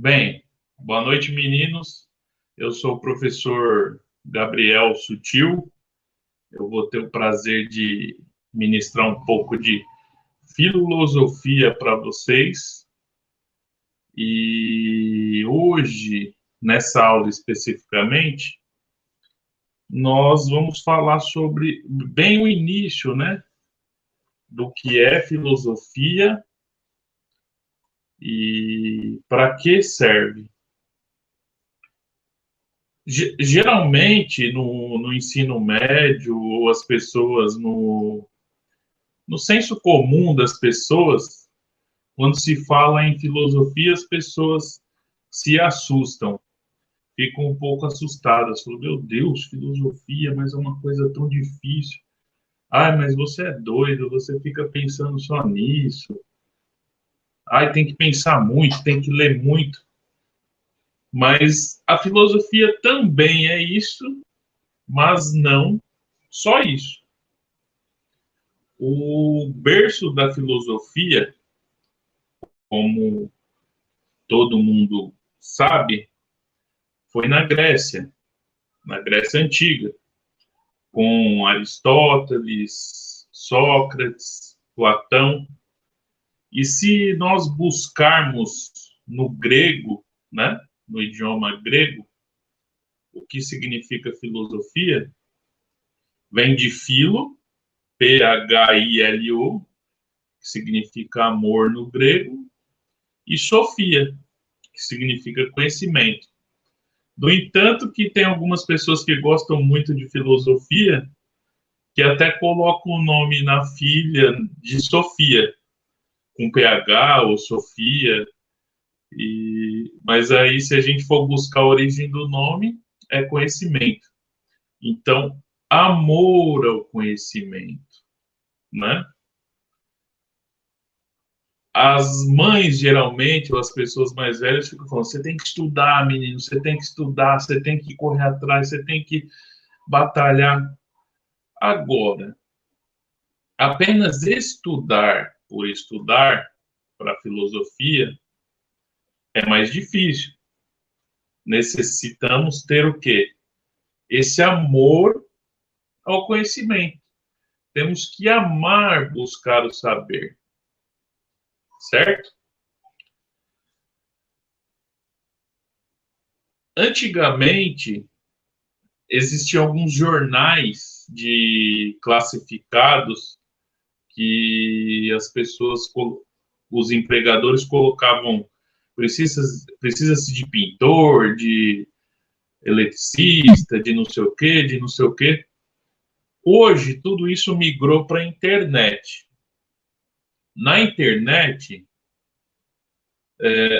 Bem, boa noite, meninos. Eu sou o professor Gabriel Sutil. Eu vou ter o prazer de ministrar um pouco de filosofia para vocês. E hoje, nessa aula especificamente, nós vamos falar sobre bem o início, né, do que é filosofia e para que serve. Geralmente, no ensino médio, ou as pessoas, no senso comum das pessoas, quando se fala em filosofia, as pessoas se assustam, ficam um pouco assustadas. Falam, meu Deus, filosofia, mas é uma coisa tão difícil. Ai, mas você é doido, você fica pensando só nisso. Ai, tem que pensar muito, tem que ler muito. Mas a filosofia também é isso, mas não só isso. O berço da filosofia, como todo mundo sabe, foi na Grécia Antiga, com Aristóteles, Sócrates, Platão. E se nós buscarmos no grego, né, no idioma grego, o que significa filosofia, vem de philo, P-H-I-L-O, que significa amor no grego, e sofia, que significa conhecimento. No entanto, que tem algumas pessoas que gostam muito de filosofia, que até colocam o nome na filha de Sofia, com PH ou Sofia. Mas aí, se a gente for buscar a origem do nome, é conhecimento. Então, amor ao conhecimento, né? As mães, geralmente, ou as pessoas mais velhas, ficam falando: você tem que estudar, menino, você tem que estudar, você tem que correr atrás, você tem que batalhar. Agora, apenas estudar por estudar para a filosofia é mais difícil. Necessitamos ter o quê? Esse amor ao conhecimento. Temos que amar buscar o saber. Certo? Antigamente, existiam alguns jornais de classificados que as pessoas, os empregadores colocavam precisa-se de pintor, de eletricista, de não sei o quê, de não sei o quê. Hoje, tudo isso migrou para a internet. Na internet,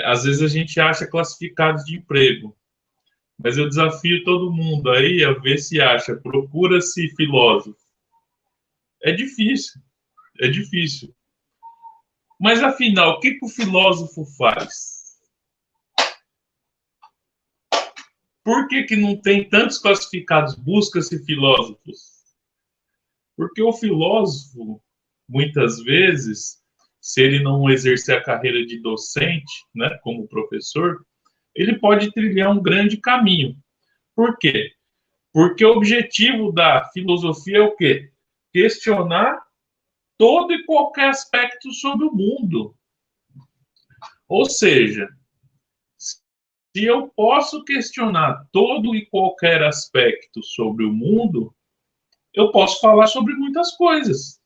às vezes a gente acha classificados de emprego, mas eu desafio todo mundo aí a ver se acha. Procura-se filósofo. É difícil, é difícil. Mas, afinal, o que o filósofo faz? Por que não tem tantos classificados? Busca-se filósofos. Porque o filósofo, muitas vezes, se ele não exercer a carreira de docente, né, como professor, ele pode trilhar um grande caminho. Por quê? Porque o objetivo da filosofia é o quê? Questionar todo e qualquer aspecto sobre o mundo. Ou seja, se eu posso questionar todo e qualquer aspecto sobre o mundo, eu posso falar sobre muitas coisas.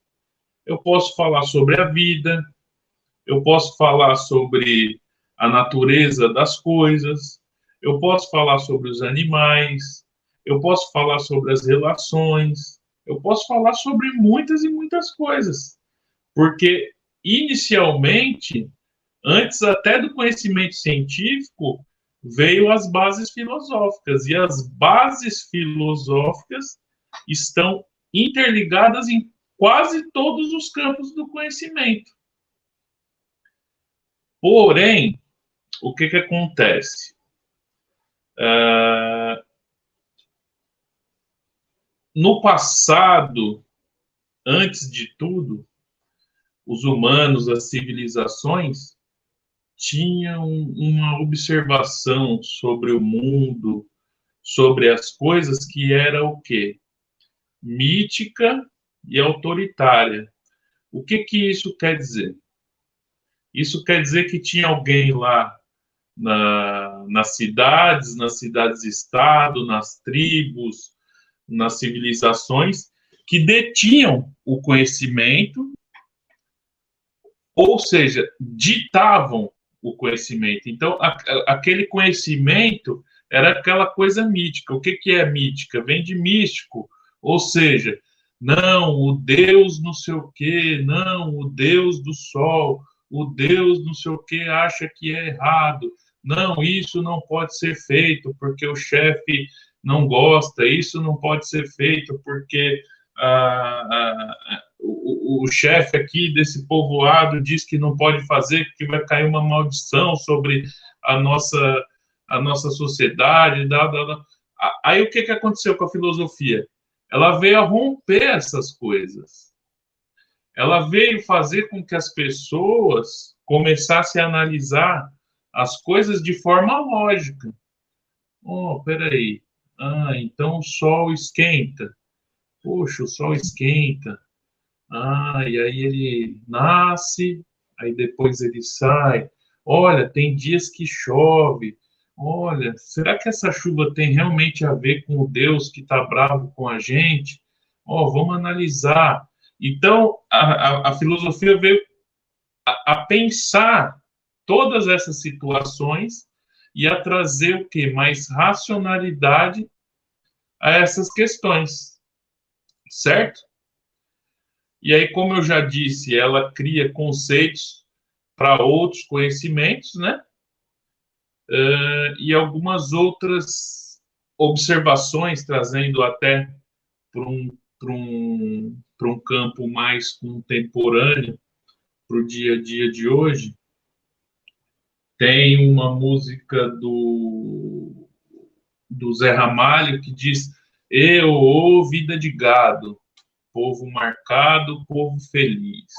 Eu posso falar sobre a vida, eu posso falar sobre a natureza das coisas, eu posso falar sobre os animais, eu posso falar sobre as relações, eu posso falar sobre muitas e muitas coisas. Porque, inicialmente, antes até do conhecimento científico, veio as bases filosóficas. E as bases filosóficas estão interligadas em quase todos os campos do conhecimento. Porém, o que acontece? No passado, antes de tudo, os humanos, as civilizações, tinha uma observação sobre o mundo, sobre as coisas, que era o quê? Mítica e autoritária. O que isso quer dizer? Isso quer dizer que tinha alguém lá nas cidades-estado, nas tribos, nas civilizações, que detinham o conhecimento, ou seja, ditavam o conhecimento. Então, aquele conhecimento era aquela coisa mítica. O que é mítica? Vem de místico, ou seja, não, o Deus não sei o quê, não, o Deus do sol, o Deus não sei o quê acha que é errado, não, isso não pode ser feito porque o chefe não gosta, isso não pode ser feito porque o chefe aqui desse povoado diz que não pode fazer, porque vai cair uma maldição sobre a nossa sociedade. Aí o que aconteceu com a filosofia? Ela veio a romper essas coisas. Ela veio fazer com que as pessoas começassem a analisar as coisas de forma lógica. Oh, peraí. Então o sol esquenta. Poxa, o sol esquenta. E aí ele nasce, aí depois ele sai. Olha, tem dias que chove. Olha, será que essa chuva tem realmente a ver com o Deus que está bravo com a gente? Vamos analisar. Então, a filosofia veio a pensar todas essas situações e a trazer o quê? Mais racionalidade a essas questões, certo? E aí, como eu já disse, ela cria conceitos para outros conhecimentos, né? E algumas outras observações, trazendo até para um campo mais contemporâneo, para o dia a dia de hoje. Tem uma música do Zé Ramalho que diz: eu, ô vida de gado, povo marcado, povo feliz.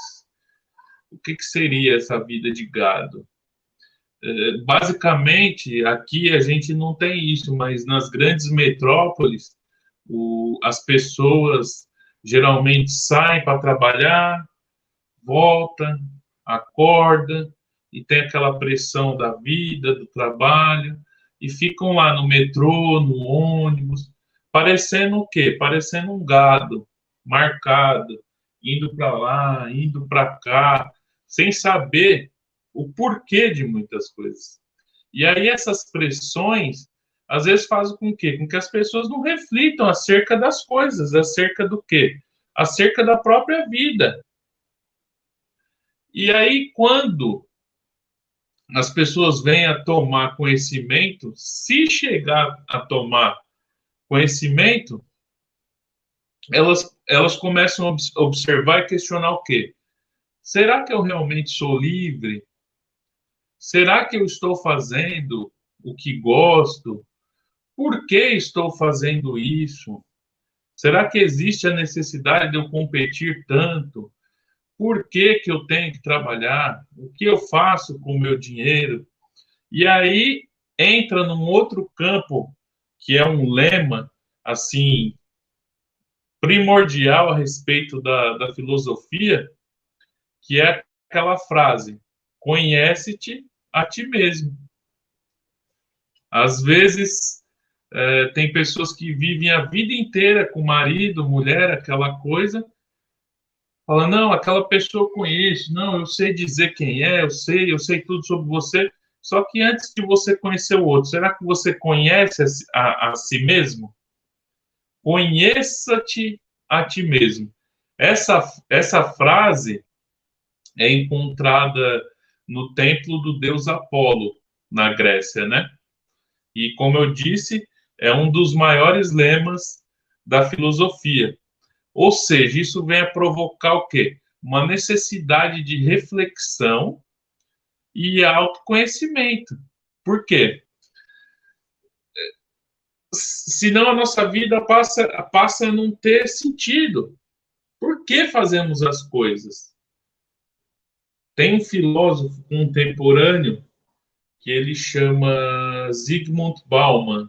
O que seria essa vida de gado? Basicamente, aqui a gente não tem isso, mas nas grandes metrópoles, as pessoas geralmente saem para trabalhar, voltam, acordam, e tem aquela pressão da vida, do trabalho, e ficam lá no metrô, no ônibus, parecendo o quê? Parecendo um gado marcado, indo para lá, indo para cá, sem saber o porquê de muitas coisas. E aí essas pressões, às vezes, fazem com quê? Com que as pessoas não reflitam acerca das coisas, acerca do quê? Acerca da própria vida. E aí, quando as pessoas vêm a tomar conhecimento, se chegar a tomar conhecimento, elas começam a observar e questionar o quê? Será que eu realmente sou livre? Será que eu estou fazendo o que gosto? Por que estou fazendo isso? Será que existe a necessidade de eu competir tanto? Por que eu tenho que trabalhar? O que eu faço com o meu dinheiro? E aí entra num outro campo, que é um lema, assim, primordial a respeito da filosofia, que é aquela frase: conhece-te a ti mesmo. Às vezes, tem pessoas que vivem a vida inteira com marido, mulher, aquela coisa, fala, não, aquela pessoa eu conheço, não, eu sei dizer quem é, eu sei tudo sobre você. Só que antes de você conhecer o outro, será que você conhece a si mesmo? Conheça-te a ti mesmo. Essa frase é encontrada no templo do deus Apolo, na Grécia, né? E, como eu disse, é um dos maiores lemas da filosofia. Ou seja, isso vem a provocar o quê? Uma necessidade de reflexão e autoconhecimento. Por quê? Senão a nossa vida passa a não ter sentido. Por que fazemos as coisas? Tem um filósofo contemporâneo que ele chama Zygmunt Bauman.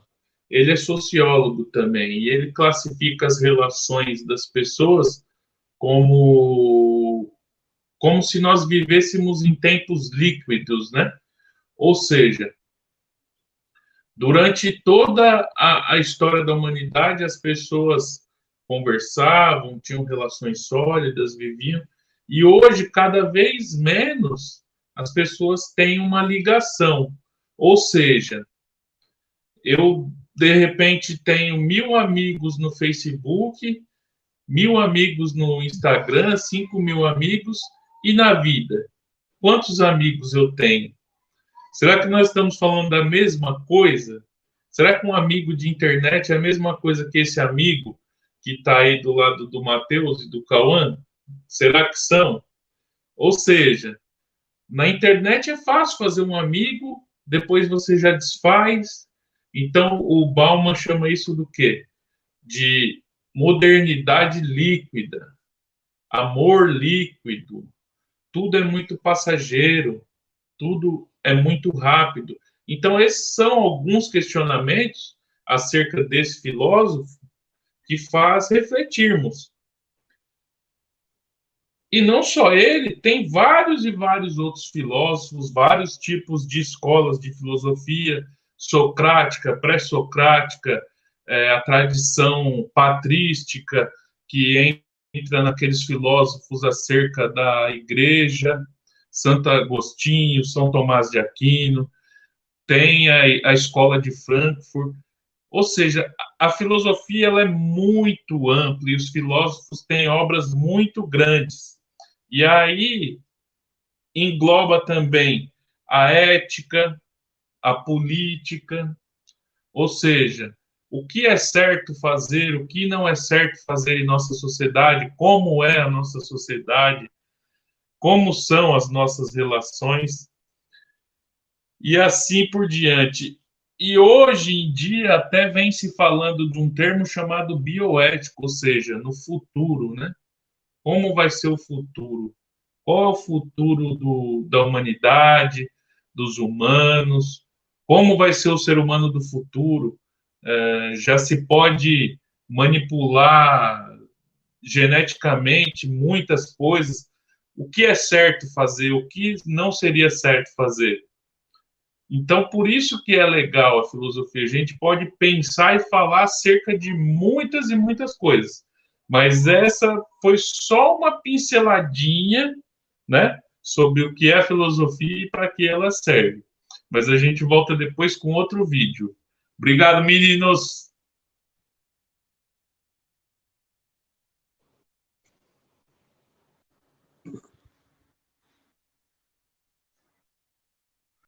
Ele é sociólogo também, e ele classifica as relações das pessoas como se nós vivêssemos em tempos líquidos, né? Ou seja, durante toda a história da humanidade, as pessoas conversavam, tinham relações sólidas, viviam, e hoje, cada vez menos, as pessoas têm uma ligação. Ou seja, eu, de repente, tenho 1.000 amigos no Facebook, 1.000 amigos no Instagram, 5.000 amigos, e na vida? Quantos amigos eu tenho? Será que nós estamos falando da mesma coisa? Será que um amigo de internet é a mesma coisa que esse amigo que está aí do lado do Matheus e do Cauã? Será que são? Ou seja, na internet é fácil fazer um amigo, depois você já desfaz. Então, o Bauman chama isso do quê? De modernidade líquida, amor líquido. Tudo é muito passageiro, tudo é muito rápido. Então, esses são alguns questionamentos acerca desse filósofo que faz refletirmos. E não só ele, tem vários e vários outros filósofos, vários tipos de escolas de filosofia, socrática, pré-socrática, a tradição patrística, que entra naqueles filósofos acerca da igreja, Santo Agostinho, São Tomás de Aquino, tem a escola de Frankfurt. Ou seja, a filosofia ela é muito ampla e os filósofos têm obras muito grandes. E aí engloba também a ética, a política, ou seja, o que é certo fazer, o que não é certo fazer em nossa sociedade, como é a nossa sociedade, como são as nossas relações, e assim por diante. E hoje em dia até vem se falando de um termo chamado bioético, ou seja, no futuro, né? Como vai ser o futuro? Qual é o futuro da humanidade, dos humanos? Como vai ser o ser humano do futuro? Já se pode manipular geneticamente muitas coisas. O que é certo fazer? O que não seria certo fazer? Então, por isso que é legal a filosofia. A gente pode pensar e falar acerca de muitas e muitas coisas. Mas essa foi só uma pinceladinha, né, sobre o que é a filosofia e para que ela serve. Mas a gente volta depois com outro vídeo. Obrigado, meninos!